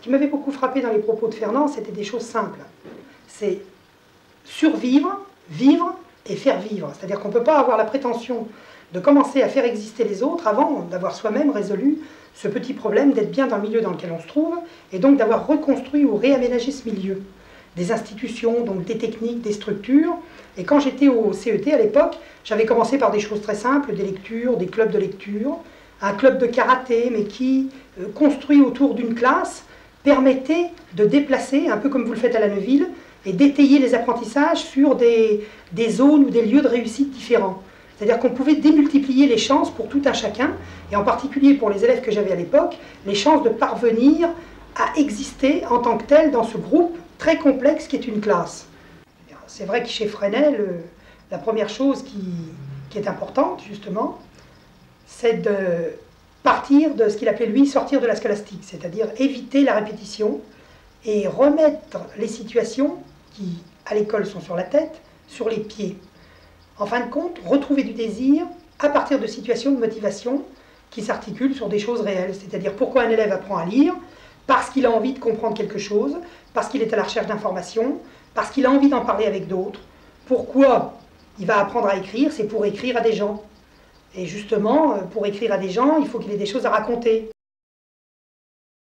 qui m'avait beaucoup frappé dans les propos de Fernand, c'était des choses simples. C'est survivre, vivre et faire vivre. C'est-à-dire qu'on ne peut pas avoir la prétention de commencer à faire exister les autres avant d'avoir soi-même résolu ce petit problème d'être bien dans le milieu dans lequel on se trouve, et donc d'avoir reconstruit ou réaménagé ce milieu. Des institutions, donc des techniques, des structures. Et quand j'étais au CET à l'époque, j'avais commencé par des choses très simples, des lectures, des clubs de lecture, un club de karaté, mais qui, construit autour d'une classe, permettait de déplacer, un peu comme vous le faites à la Neuville, et d'étayer les apprentissages sur des zones ou des lieux de réussite différents. C'est-à-dire qu'on pouvait démultiplier les chances pour tout un chacun, et en particulier pour les élèves que j'avais à l'époque, les chances de parvenir à exister en tant que tel dans ce groupe très complexe qui est une classe. C'est vrai que chez Fresnel, la première chose qui est importante, justement, c'est de partir de ce qu'il appelait, lui, sortir de la scolastique, c'est-à-dire éviter la répétition et remettre les situations qui, à l'école, sont sur la tête, sur les pieds. En fin de compte, retrouver du désir à partir de situations de motivation qui s'articulent sur des choses réelles. C'est-à-dire pourquoi un élève apprend à lire, parce qu'il a envie de comprendre quelque chose, parce qu'il est à la recherche d'informations, parce qu'il a envie d'en parler avec d'autres. Pourquoi il va apprendre à écrire? C'est pour écrire à des gens. Et justement, pour écrire à des gens, il faut qu'il ait des choses à raconter.